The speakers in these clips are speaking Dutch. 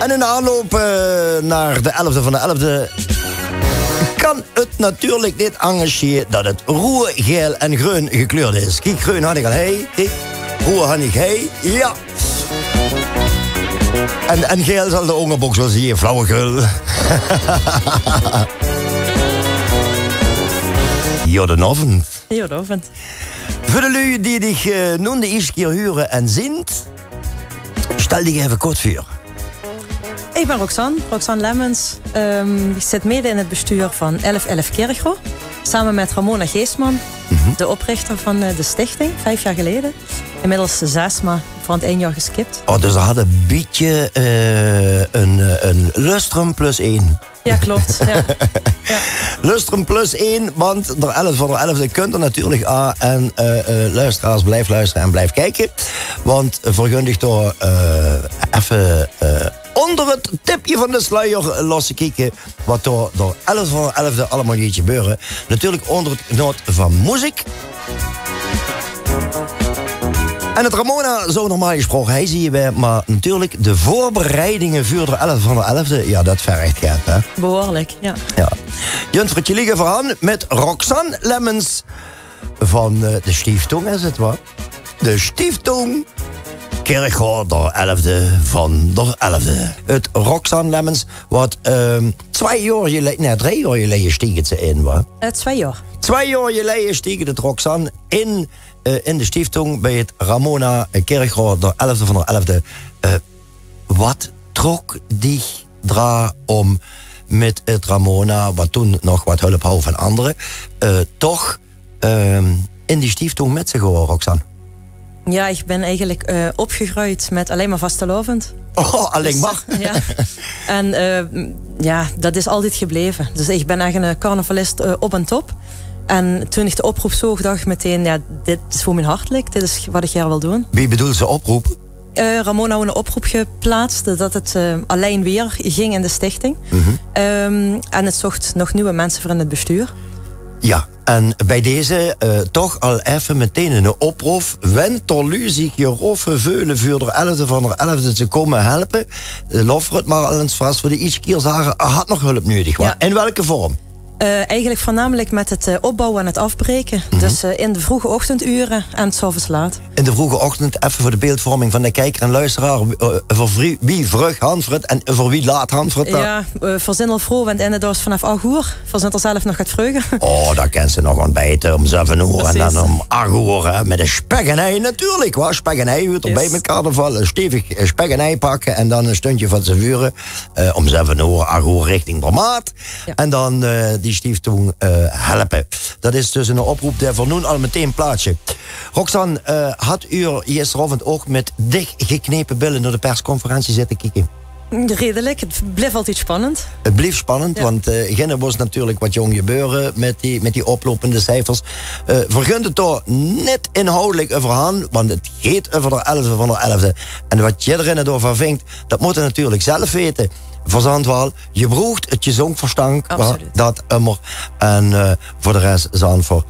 En in aanloop naar de 11e van de 11e... kan het natuurlijk niet engageren dat het roer, geel en groen gekleurd is. Kijk, groen had ik al, hey. Kijk, roer had ik, hey. Ja. En geel zal de ongerbox wel zien, flauwekul. Jodenavond. Jodenavond. Voor de lui die dich nu de eerste keer huren en zien, stel dich even kort voor. Ik ben Roxanne Lemmens. Ik zit mede in het bestuur van 1111 Kerkro. Samen met Ramona Geestman, de oprichter van de stichting, 5 jaar geleden. Inmiddels 6, maar voor het 1 jaar geskipt. Oh, dus ze hadden een beetje een lustrum plus 1. Ja, klopt. Ja. Ja. Lustrum plus 1, want de 11 van de 11e kunt er natuurlijk aan. En luisteraars, blijf luisteren en blijf kijken. Want vergundig door even onder het tipje van de sluier losse kijken. Wat door 11 van de 11e allemaal gaat gebeuren. Natuurlijk onder het genot van muziek. En het Ramona, zo normaal gesproken, hij zie je bij, maar natuurlijk de voorbereidingen voor de 11 van de 11e, ja, dat vergt geld, hè? Behoorlijk, ja. Ja. Juntvertje liggen vooraan met Roxanne Lemmens van de Stieftung, is het wat? De Stieftung Kerkro, de 11e van de 11e. Het Roxanne Lemmens, wat 2 jaar geleden, nee, 3 jaar geleden stiegen ze in, wat? 2 jaar. 2 jaar geleden stiegen het Roxanne in de Stieftung bij het Ramona Kerkro, de 11e van de 11e. Wat trok die dra om met het Ramona, wat toen nog wat hulp had van anderen, toch in die Stieftung met zich hoor, Roxanne? Ja, ik ben eigenlijk opgegroeid met alleen maar vastelovend. Oh, alleen maar? Dus, ja. En ja, dat is altijd gebleven. Dus ik ben echt een carnavalist op en top. En toen ik de oproep zag, dacht ik meteen, ja, dit is voor mijn hartelijk. Dit is wat ik hier wil doen. Wie bedoelt ze oproep? Ramona had een oproep geplaatst dat het alleen weer ging in de stichting. En het zocht nog nieuwe mensen voor in het bestuur. Ja, en bij deze toch al even meteen een oproep. Wenterlu zich je roffe veulen voor de 11e van de 11e te komen helpen. Loffer het maar al eens vast voor de iets keer zagen, had nog hulp nodig. Ja. In welke vorm? Eigenlijk voornamelijk met het opbouwen en het afbreken. Dus in de vroege ochtenduren en 's avonds laat. In de vroege ochtend, even voor de beeldvorming van de kijker en luisteraar. Voor wie vroeg handvret en voor wie laat handvret? Ja, voor zin al vroeg, want in de doos vanaf 8 uur. Voor zin er zelf nog gaat vreugen. Oh, daar kan ze nog ontbijten om 7 uur. Precies. En dan om 8 uur hè, met een spek en ei natuurlijk. Waar spek en ei hoort erbij met carnaval. Een stevig spek en ei pakken en dan een stuntje van z'n vuren. Om 7 uur, 8 uur richting Bramaat. Ja. En dan die Stieftung helpen. Dat is dus een oproep die voor nu al meteen plaatsje. Roxanne, had u gisteravond ook met dicht geknepen billen naar de persconferentie zitten kijken? Redelijk, het bleef altijd spannend. Het bleef spannend, ja. Want Ginne was natuurlijk wat jong gebeuren met die oplopende cijfers. Vergunt het toch net inhoudelijk overhaan, want het gaat over de 11e van de 11e. En wat je erin door van vindt, dat moet je natuurlijk zelf weten. Verzandwaal, je broegt het je zongverstand, dat immer. En voor de rest zijn voor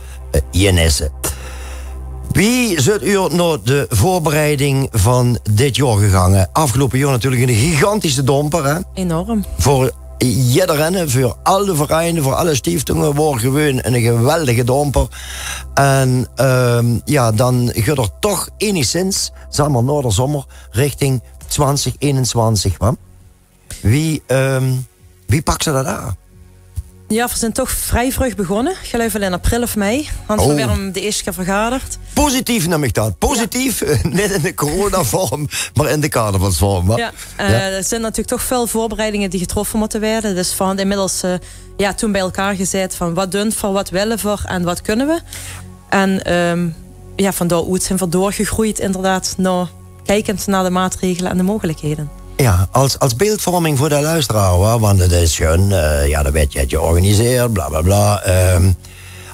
Jenesse. Wie zit u naar de voorbereiding van dit jaar gegaan? Afgelopen jaar natuurlijk een gigantische domper. Hè? Enorm. Voor iedereen, voor alle vereinen, voor alle stiftingen, wordt gewoon een geweldige domper. En ja, dan gaat er toch enigszins, zeg maar na de zomer, richting 2021. Hè? Wie pakt ze dat aan? Ja, we zijn toch vrij vroeg begonnen. Geloof wel in april of mei. Want we werden de eerste keer vergaderd. Positief noem ik dat. Positief, ja. Niet in de coronavorm, maar in de carnavalsvorm. Ja, er zijn natuurlijk toch veel voorbereidingen die getroffen moeten worden. Dus van inmiddels toen bij elkaar gezet van wat doen we, wat willen we en wat kunnen we. En van daaruit zijn we doorgegroeid inderdaad, kijkend naar de maatregelen en de mogelijkheden. Ja, als beeldvorming voor de luisteraar, want het is gewoon, dat werd je georganiseerd, bla bla bla.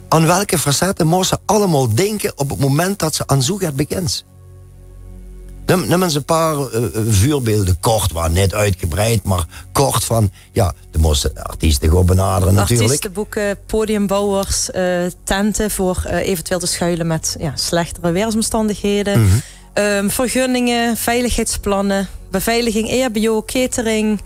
Aan welke facetten moest ze allemaal denken op het moment dat ze aan zoek het bekend? Neem eens een paar voorbeelden, kort, maar net uitgebreid, maar kort van, ja, de moesten artiesten gewoon benaderen natuurlijk. Artiestenboeken, podiumbouwers, tenten voor eventueel te schuilen met slechtere weersomstandigheden. Vergunningen, veiligheidsplannen, beveiliging, EHBO, catering.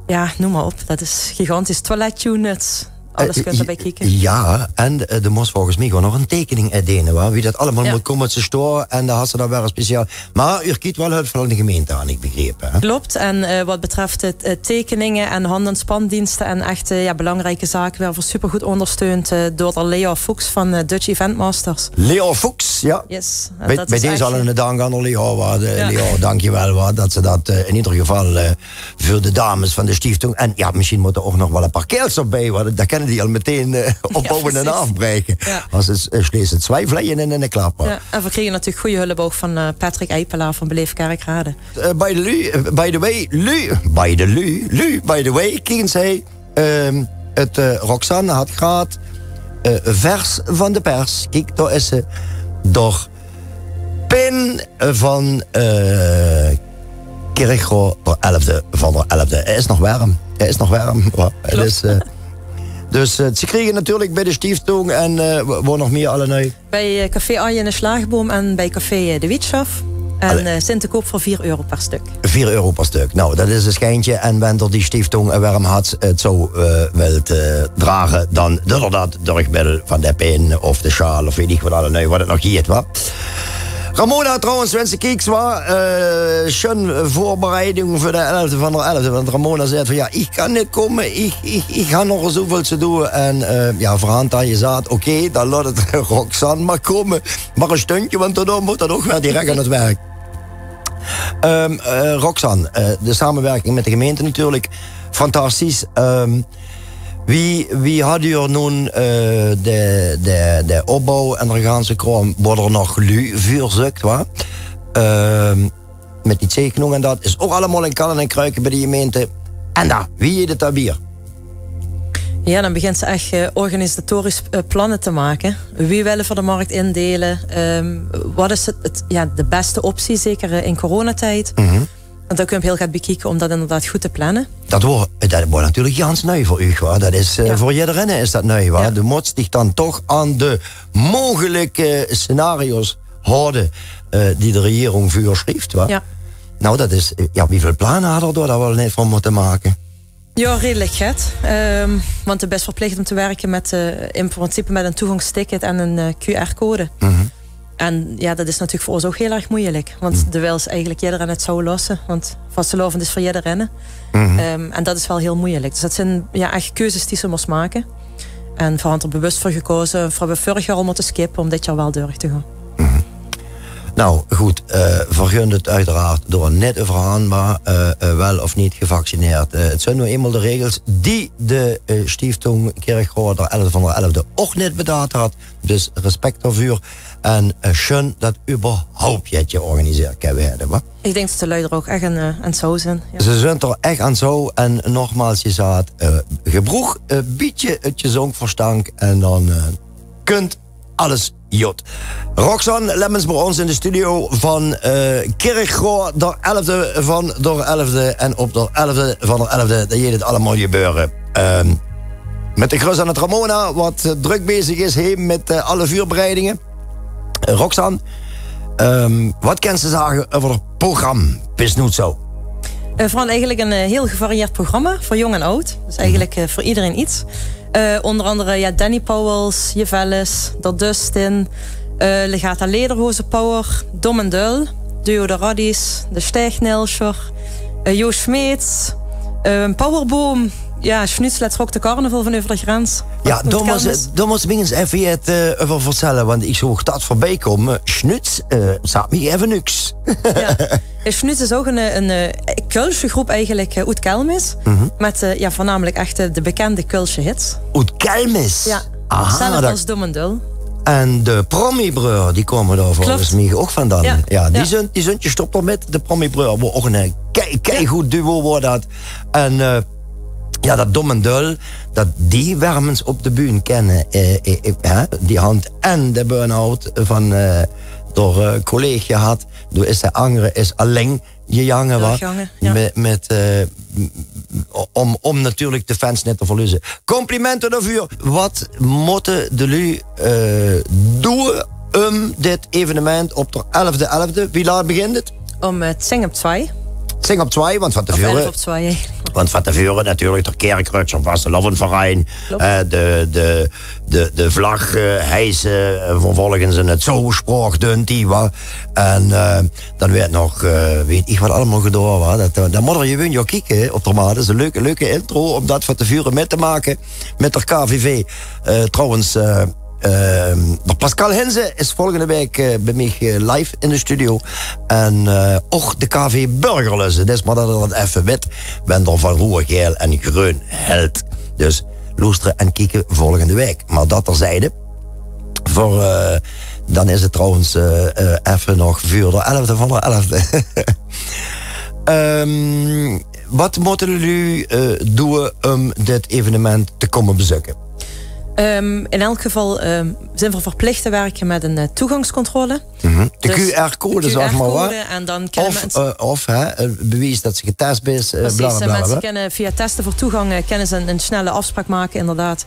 Ja, noem maar op. Dat is gigantisch. Toiletunits. Alles kunt erbij kijken. Ja, en er moest volgens mij gewoon nog een tekening uitdelen. Wie dat allemaal moet komen uit zijn store. En daar had ze dan weer een speciaal. Maar u kiet wel hulp van de gemeente aan, ik begreep. Hè? Klopt. En wat betreft tekeningen en hand- en spandiensten en echt belangrijke zaken werden we supergoed ondersteund door de Leo Fuchs van Dutch Event Masters. Leo Fuchs, ja. Yes. Bij deze al een dank aan Leo. Leo, dankjewel dat ze dat in ieder geval voor de dames van de stichting. En ja, misschien moeten er ook nog wel een paar keels op bij. Want dat kennen die al meteen opbouwen en afbreken. Ja. Als het slechts het twee vleien en een klapper. Ja, en we kregen natuurlijk goede hulp ook van Patrick Eipelaar van Beleef Kerkrade. By the way, kien zij het Roxanne had gehad vers van de pers. Kijk, daar is ze door pin van Kirchhoff de 11e van de 11e. Het is nog warm. Het is... Dus ze kregen natuurlijk bij de stieftoon en waar nog meer alle nu? Bij Café Arjen de Slaagboom en bij Café De Wietschaf. En Sint te koop voor €4 per stuk. €4 per stuk. Nou, dat is een schijntje. En wanneer die stieftoon warm had het zo wilt dragen, dan dat door middel van de pin of de sjaal of weet ik wat alle nu, wat het nog hier was. Ramona trouwens, wens ik iets was, schön voorbereiding voor de 11e van de 11e. Want Ramona zei van ja, ik kan niet komen, ik ga nog zoveel te doen. En verhand aan je zaad, oké, dan laat het Roxanne maar komen. Maar een stuntje, want daardoor moet dat ook weer direct aan het werk. Roxanne, de samenwerking met de gemeente natuurlijk, fantastisch. Wie had u er nu de opbouw en er gaan ze kwam, worden er nog vuurzucht, met die tekening en dat is ook allemaal in kannen en kruiken bij de gemeente. En daar, wie heeft het daar bier? Ja, dan begint ze echt organisatorisch plannen te maken. Wie willen voor de markt indelen? Wat is de beste optie, zeker in coronatijd? Mm-hmm. Want dan kun je heel goed bekijken om dat inderdaad goed te plannen. Dat wordt natuurlijk Jans nieuw voor u. Dat is, voor iedereen is dat nieuw. Ja. De moet zich dan toch aan de mogelijke scenario's houden die de regering voorschrijft. Ja. Nou, dat is, hoeveel plannen hadden we daar wel niet van moeten maken? Ja, redelijk goed. Want het is best verplicht om te werken met, in principe met een toegangsticket en een QR-code. Mm-hmm. En ja, dat is natuurlijk voor ons ook heel erg moeilijk. Want de wil is eigenlijk iedereen het zou lossen. Want vastelovend is voor iedereen. Mm-hmm. En dat is wel heel moeilijk. Dus dat zijn echt keuzes die ze moest maken. En voor had er bewust voor gekozen. Voor we vorig jaar al moeten skippen om dit jaar wel door te gaan. Mm-hmm. Nou, goed. Vergun het uiteraard door net overhanbaar, wel of niet gevaccineerd. Het zijn nu eenmaal de regels die de stieftoon Kirchhoff de 11e van de 11e ook net bedacht had. Dus respect daarvoor. En schön dat überhaupt je georganiseerd kan werden. Ik denk dat de lui er ook echt aan het zo zijn. Ja. Ze zijn er echt aan zo. En nogmaals, je zaad gebroeg, bied je het gezond verstand. En dan kunt alles jod. Roxanne Lemmens bij ons in de studio van Kirchhoff, de 11e van de 11e. En op de 11e van de 11e, dat je het allemaal gebeuren. Met de grus aan het Ramona, wat druk bezig is heen met alle vuurbereidingen. Roxanne, wat kan ze zeggen over het programma? Is het zo? Vooral eigenlijk een heel gevarieerd programma voor jong en oud. Dus eigenlijk voor iedereen iets. Onder andere Danny Powels, Jevelis, der Dustin, Legata Lederhozen Power, Dom en Dul, Duo de Radis, de Stijgnelscher, Joost Smeets, Powerboom. Ja, Schnutzlet trok de carnaval van over de grens. Ja, dan moest ik eens even het over vertellen, want ik zag dat voorbij komen. Schnuts, staat me even niks. Ja. Schnuts is ook een Kulsche groep eigenlijk uit Kelmis. Mm-hmm. Met voornamelijk echt de bekende Kulsche hits. Uit Kelmis? Ja, zelfs als Dom en Dul. En de Promi-breur, die komen daar volgens mij ook vandaan. Ja, die zijn je stopt er met de Promi-breur. Waar ook een keigoed duo wordt dat. En dat Dom en Dul, dat die wermens op de bühne kennen. Die hand en de burn-out van door collega had. Door is de andere is alleen je jangen wat. Om natuurlijk de fans net te verliezen. Complimenten daarvoor. Wat moeten de lui doen om dit evenement op de 11e? Wie laat begint het? Om het zingen op 2. Zing op 2, want van tevoren... 11 op 2, eigenlijk. Want van tevoren natuurlijk de kerkrutsch was de Lovenverein. De vlag hijsen, vervolgens in het zoosprach dunt die was. En dan werd nog, weet ik wat allemaal gedaan was. Dan moet je gewoon kijken op de maat. Dat is een leuke intro om dat van tevoren mee te maken met de KVV. Trouwens... Pascal Henze is volgende week bij mij live in de studio. En ook de KV Burgerlussen. Dus maar dat er wat even wit. Ben er van roer, geel en groen held. Dus luisteren en kijken volgende week. Maar dat terzijde. Dan is het trouwens even nog vuur de 11e van de 11e. Wat moeten jullie doen om dit evenement te komen bezoeken? In elk geval zijn we verplicht te werken met een toegangscontrole. De dus QR-code, zeg maar wat. En dan kunnen het bewijs dat ze getest is. Mensen kunnen via testen voor toegang kunnen ze een snelle afspraak maken, inderdaad,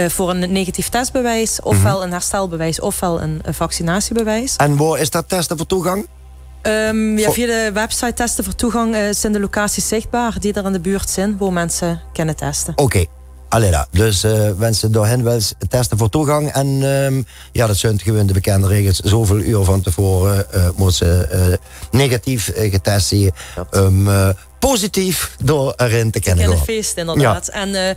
voor een negatief testbewijs, ofwel een herstelbewijs, ofwel een vaccinatiebewijs. En waar is dat testen voor toegang? Via de website testen voor toegang zijn de locaties zichtbaar die er in de buurt zijn, waar mensen kunnen testen. Oké. Allee, dus wensen door hen wel eens testen voor toegang. En dat zijn gewoon de bekende regels. Zoveel uur van tevoren moet ze negatief getest zijn. Positief door erin te kennen gaan. Feest, inderdaad. Ja. En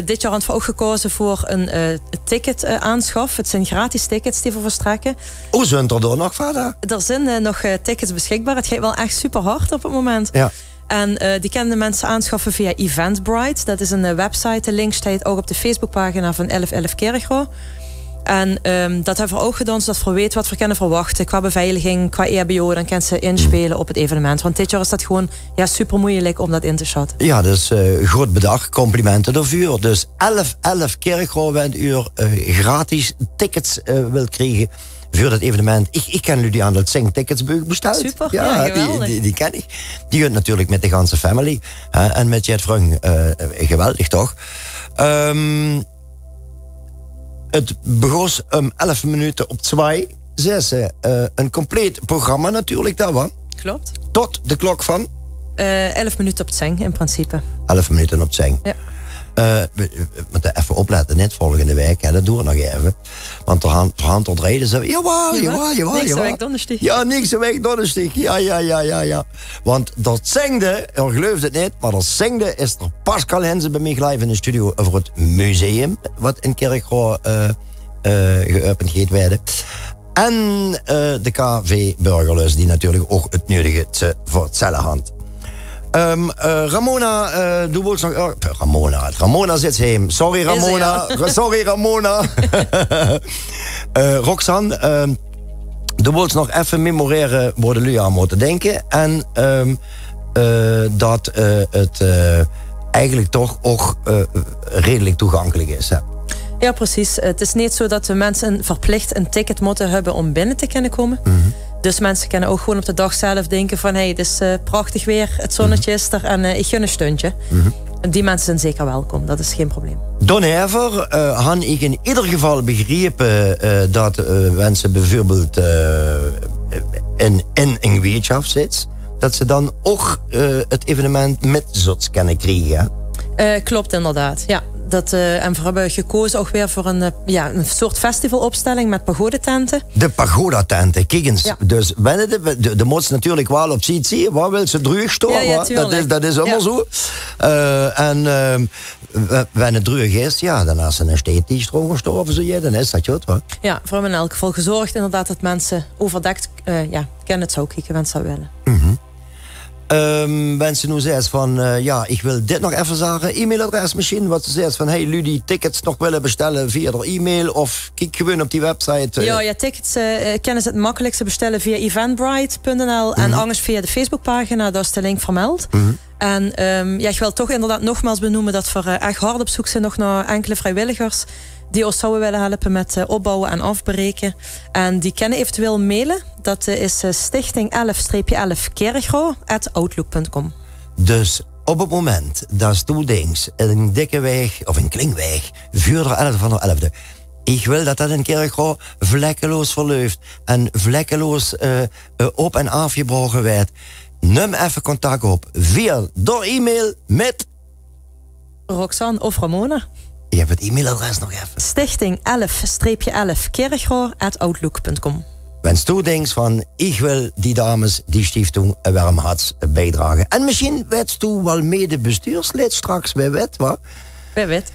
dit jaar hadden we ook gekozen voor een ticket-aanschaf. Het zijn gratis tickets die we verstrekken. Hoe zijn er door nog verder? Er zijn nog tickets beschikbaar. Het gaat wel echt super hard op het moment. Ja. En die kunnen de mensen aanschaffen via Eventbrite. Dat is een website. De link staat ook op de Facebookpagina van 1111 Kerkro. En dat hebben we ook gedaan, zodat we weten wat we kunnen verwachten. Qua beveiliging, qua EHBO. Dan kunnen ze inspelen op het evenement. Want dit jaar is dat gewoon super moeilijk om dat in te schatten. Ja, dus goed bedacht. Complimenten daarvoor. Dus 1111 Kerkro, wanneer u gratis tickets wilt krijgen voor het evenement. Ik ken jullie aan dat Zing Tickets besteld. Super, ja, die ken ik. Die gaat natuurlijk met de ganse family. En met Jet Vrung. Geweldig toch? Het begon om 11 minuten op 2. Een compleet programma natuurlijk, dat was. Klopt. Tot de klok van? 11 minuten op het zeng, in principe. 11 minuten op het zeng. Ja. We moeten even opletten, net volgende week. Hè, dat doen we nog even. Want we gaan tot reden. Jawel. Niks een week donderdag. Ja, niks een week donderdag. Ja. Want dat zingde, je gelooft het niet, maar dat zingde is er Pascal Henze bij mij live in de studio over het museum. Wat in Kerkro geopend gaat werden. En de KV Burgerlus, die natuurlijk ook het nodige voor hetzelfde hand. Ramona, du wilt nog... Ramona zit heem. Sorry Ramona. Roxanne, du wilt nog even memoreren waar de lui aan moeten denken. En dat het eigenlijk toch ook redelijk toegankelijk is. Hè? Ja, precies. Het is niet zo dat de mensen verplicht een ticket moeten hebben om binnen te kunnen komen. Mm-hmm. Dus mensen kunnen ook gewoon op de dag zelf denken van... het is prachtig weer, het zonnetje is er en ik gun een stuntje. Mm-hmm. Die mensen zijn zeker welkom, dat is geen probleem. Dan even had ik in ieder geval begrepen dat mensen bijvoorbeeld in een weetschap zitten... dat ze dan ook het evenement met zots kunnen krijgen. Klopt inderdaad, ja. En we hebben gekozen ook weer voor een soort festivalopstelling met pagodetenten. De pagodatenten, kijk eens. Ja. Dus de moet natuurlijk wel op ziet zien. Waar wil ze terug staan? Ja, dat is allemaal zo. Wanneer het terug is, dan als ze een steed die stroom gestorven, dan is dat goed. Hoor. Ja, we hebben in elk geval gezorgd inderdaad dat mensen overdekt kunnen het zo kijken, wanneer ze willen. Mm-hmm. Mensen nu zeggen van, ik wil dit nog even zeggen. E-mailadres misschien, wat ze zegt van, hey, jullie tickets nog willen bestellen via de e-mail of kijk gewoon op die website. Ja, tickets kunnen ze het makkelijkste bestellen via eventbrite.nl en anders via de Facebookpagina, daar is de link vermeld. Mm-hmm. En ik wil toch inderdaad nogmaals benoemen dat we echt hard op zoek zijn nog naar enkele vrijwilligers die ons zouden willen helpen met opbouwen en afbreken. En die kunnen eventueel mailen. Dat is stichting11-11kerkro@outlook.com. Dus op het moment dat je denkt, een dikke weg of een klingweg, vuur er 11 van de 11e. Ik wil dat in Kerkro vlekkeloos verloopt en vlekkeloos op en afgebroken werd. neem even contact op via door e-mail met Roxanne of Ramona. Je hebt het e-mailadres nog even. Stichting 11-11 kerkgraaf@outlook.com. Wens toedings van, ik wil die dames, die stiftung, een warm hart bijdragen. En misschien werd toe wel mede bestuurslid straks, wie weet wat. Wie weet.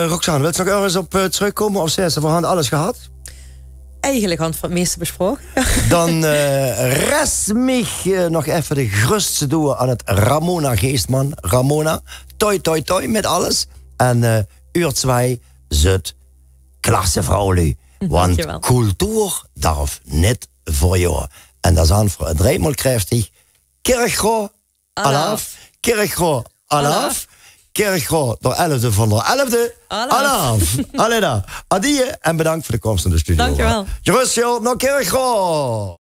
Roxanne, wil je nog ergens op terugkomen of zijn ze voorhand alles gehad? Eigenlijk had het meeste besproken. Dan rest mij nog even de grootste doen aan het Ramona Geestman. Ramona, toi toi toi met alles. En uur 2 zit klasse vrouwlie. Want cultuur darf niet voor jou. En dat is aan voor het driemaal krachtig. Kerkgro, alaf. Kerkgro, alaf. Kerkgro, door 11e van de 11e. Alaf. Allee daar. Adie en bedankt voor de komst in de studio. Dankjewel. Gerust, joh, naar Kerkgro.